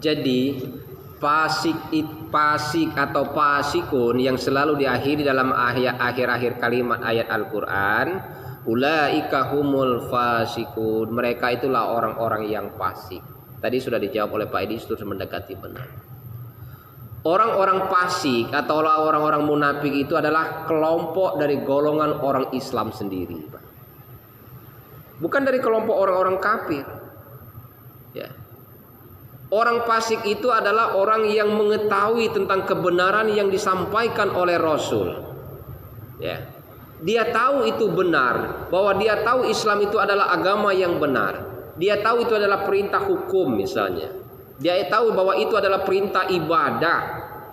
Jadi fasik atau fasikun yang selalu diakhiri dalam akhir-akhir kalimat ayat Al-Quran, ulaika humul fasikun, mereka itulah orang-orang yang fasik. Tadi sudah dijawab oleh Pak Edi, sudah mendekati benar. Orang-orang fasik atau orang-orang munafik itu adalah kelompok dari golongan orang Islam sendiri, Pak. Bukan dari kelompok orang-orang kafir. Ya. Orang fasik itu adalah orang yang mengetahui tentang kebenaran yang disampaikan oleh Rasul. Ya. Dia tahu itu benar, bahwa dia tahu Islam itu adalah agama yang benar. Dia tahu itu adalah perintah hukum misalnya. Dia tahu bahwa itu adalah perintah ibadah.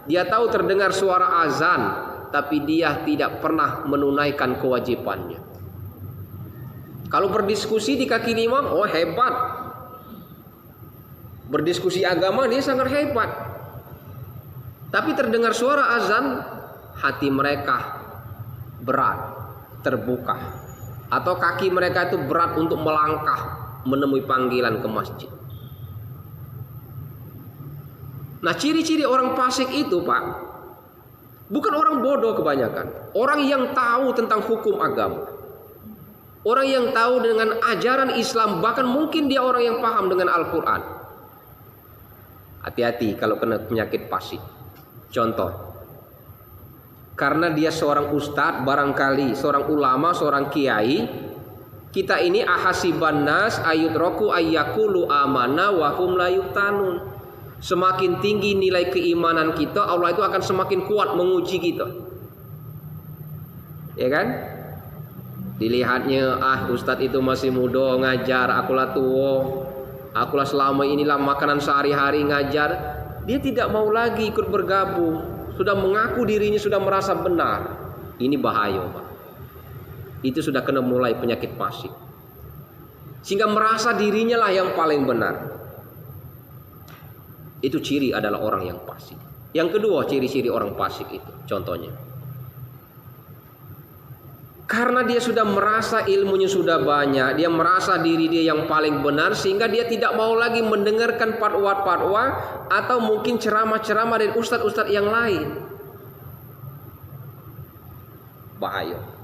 Dia tahu terdengar suara azan, tapi dia tidak pernah menunaikan kewajibannya. Kalau berdiskusi di kaki lima, oh hebat. Berdiskusi agama dia sangat hebat. Tapi terdengar suara azan, hati mereka berat, terbuka. Atau kaki mereka itu berat untuk melangkah menemui panggilan ke masjid. Nah, ciri-ciri orang fasik itu, Pak, bukan orang bodoh kebanyakan. Orang yang tahu tentang hukum agama. Orang yang tahu dengan ajaran Islam, bahkan mungkin dia orang yang paham dengan Al-Quran. Hati-hati kalau kena penyakit fasik. Contoh, karena dia seorang ustadz, barangkali seorang ulama, seorang kiai, kita ini ahasiban nas ayutraku ayyakulu amana wa hum la yuftanun. Semakin tinggi nilai keimanan kita, Allah itu akan semakin kuat menguji kita. Ya kan? Dilihatnya, ustadz itu masih muda ngajar, akulah tua. Akulah selama inilah makanan sehari-hari ngajar. Dia tidak mau lagi ikut bergabung. Sudah mengaku dirinya sudah merasa benar. Ini bahaya, Pak. Itu sudah kena mulai penyakit fasik. Sehingga merasa dirinya lah yang paling benar. Itu ciri adalah orang yang fasik. Yang kedua ciri-ciri orang fasik itu, contohnya, karena dia sudah merasa ilmunya sudah banyak, dia merasa diri dia yang paling benar, sehingga dia tidak mau lagi mendengarkan fatwa-fatwa atau mungkin ceramah-ceramah dari ustadz-ustadz yang lain. Bahaya.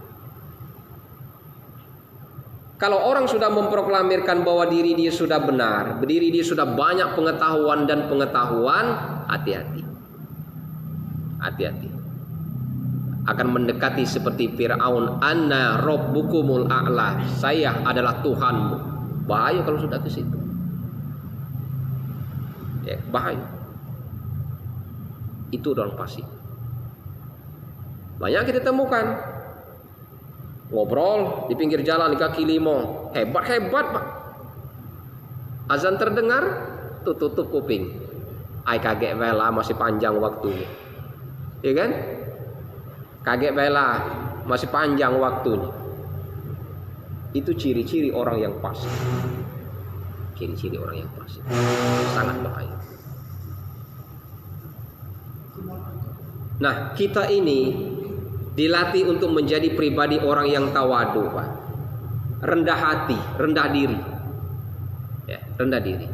Kalau orang sudah memproklamirkan bahwa diri dia sudah benar, diri dia sudah banyak pengetahuan dan pengetahuan, hati-hati. Hati-hati. Akan mendekati seperti Fir'aun, anna rabbukumul a'la, saya adalah Tuhanmu. Bahaya kalau sudah ke situ. Ya, bahaya. Itu orang fasik. Banyak kita temukan ngobrol di pinggir jalan di kaki lima, hebat-hebat, Pak. Azan terdengar, tutup kuping. Ai kaget vela masih panjang waktunya. Ya kan? Kaget bela, masih panjang waktunya. Itu ciri-ciri orang yang fasik. Ciri-ciri orang yang fasik. Sangat bahaya. Nah, kita ini dilatih untuk menjadi pribadi orang yang tawadu, Pak. Rendah hati, rendah diri. Ya, rendah diri.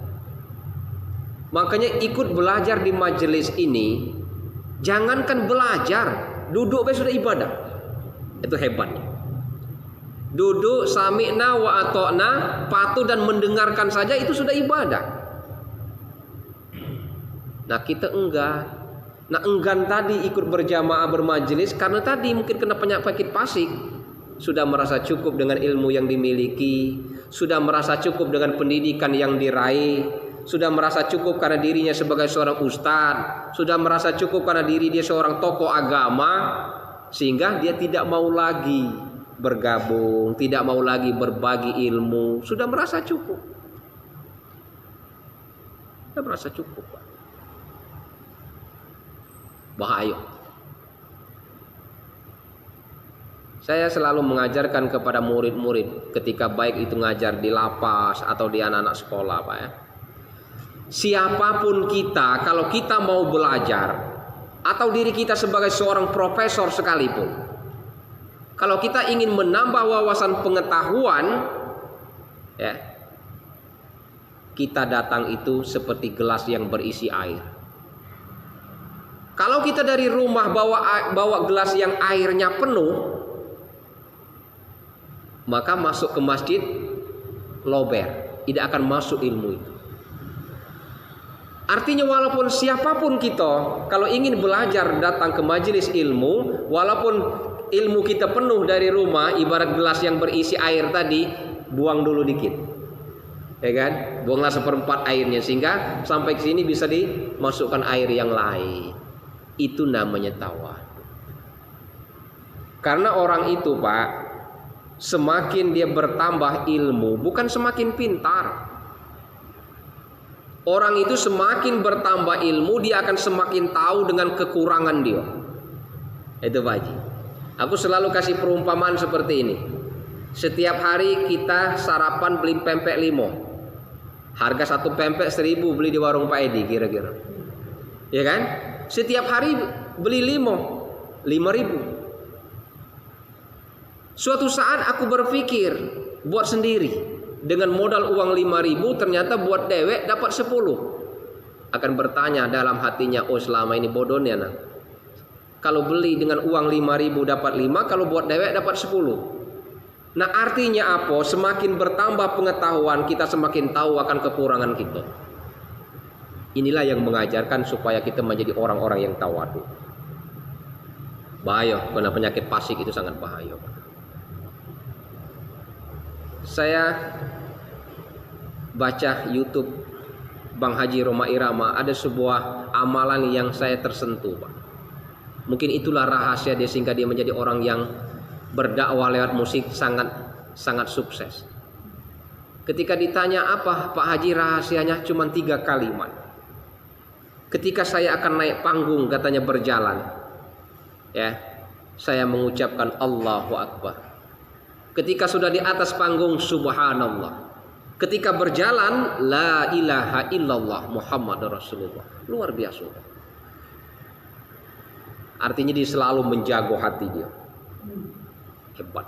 Makanya ikut belajar di majelis ini, jangankan belajar, duduk sudah ibadah. Itu hebatnya. Duduk sami'na wa ata'na, patuh dan mendengarkan saja itu sudah ibadah. Nah, kita enggak. Nah, enggan tadi ikut berjamaah bermajelis karena tadi mungkin kena penyakit fasik. Sudah merasa cukup dengan ilmu yang dimiliki, sudah merasa cukup dengan pendidikan yang diraih, sudah merasa cukup karena dirinya sebagai seorang ustadz, sudah merasa cukup karena diri dia seorang tokoh agama, sehingga dia tidak mau lagi bergabung, tidak mau lagi berbagi ilmu, sudah merasa cukup. Sudah merasa cukup, Pak. Bahaya. Saya selalu mengajarkan kepada murid-murid ketika baik itu ngajar di lapas atau di anak-anak sekolah, Pak ya. Siapapun kita, kalau kita mau belajar atau diri kita sebagai seorang profesor sekalipun, kalau kita ingin menambah wawasan pengetahuan, ya, kita datang itu seperti gelas yang berisi air. Kalau kita dari rumah bawa gelas yang airnya penuh, maka masuk ke masjid lober, tidak akan masuk ilmu itu. Artinya walaupun siapapun kita, kalau ingin belajar datang ke majelis ilmu, walaupun ilmu kita penuh dari rumah, ibarat gelas yang berisi air tadi, buang dulu dikit, ya kan? Buanglah 1/4 airnya sehingga sampai ke sini bisa dimasukkan air yang lain. Itu namanya tawadhu. Karena orang itu, Pak, semakin dia bertambah ilmu, bukan semakin pintar. Orang itu semakin bertambah ilmu, dia akan semakin tahu dengan kekurangan dia. Itu Pak Haji. Aku selalu kasih perumpamaan seperti ini. Setiap hari kita sarapan beli pempek 5. Harga 1 pempek 1.000 beli di warung Pak Edi kira-kira. Ya kan? Setiap hari beli 5.000. Suatu saat aku berpikir buat sendiri. Dengan modal uang 5.000 ternyata buat dewek dapat 10. Akan bertanya dalam hatinya, oh selama ini bodohnya nak. Kalau beli dengan uang 5.000 dapat 5, kalau buat dewek dapat 10. Nah artinya apa? Semakin bertambah pengetahuan kita, semakin tahu akan kekurangan kita. Inilah yang mengajarkan supaya kita menjadi orang-orang yang tawadhu. Bahaya, karena penyakit fasik itu sangat bahaya. Saya baca YouTube Bang Haji Roma Irama, ada sebuah amalan yang saya tersentuh, Pak. Mungkin itulah rahasia dia sehingga dia menjadi orang yang berdakwah lewat musik sangat sukses. Ketika ditanya apa Pak Haji rahasianya, cuma 3 kalimat. Ketika saya akan naik panggung katanya berjalan, ya, saya mengucapkan Allahu Akbar. Ketika sudah di atas panggung, subhanallah. Ketika berjalan, la ilaha illallah Muhammad Rasulullah. Luar biasa. Artinya dia selalu menjaga hati dia. Hebat.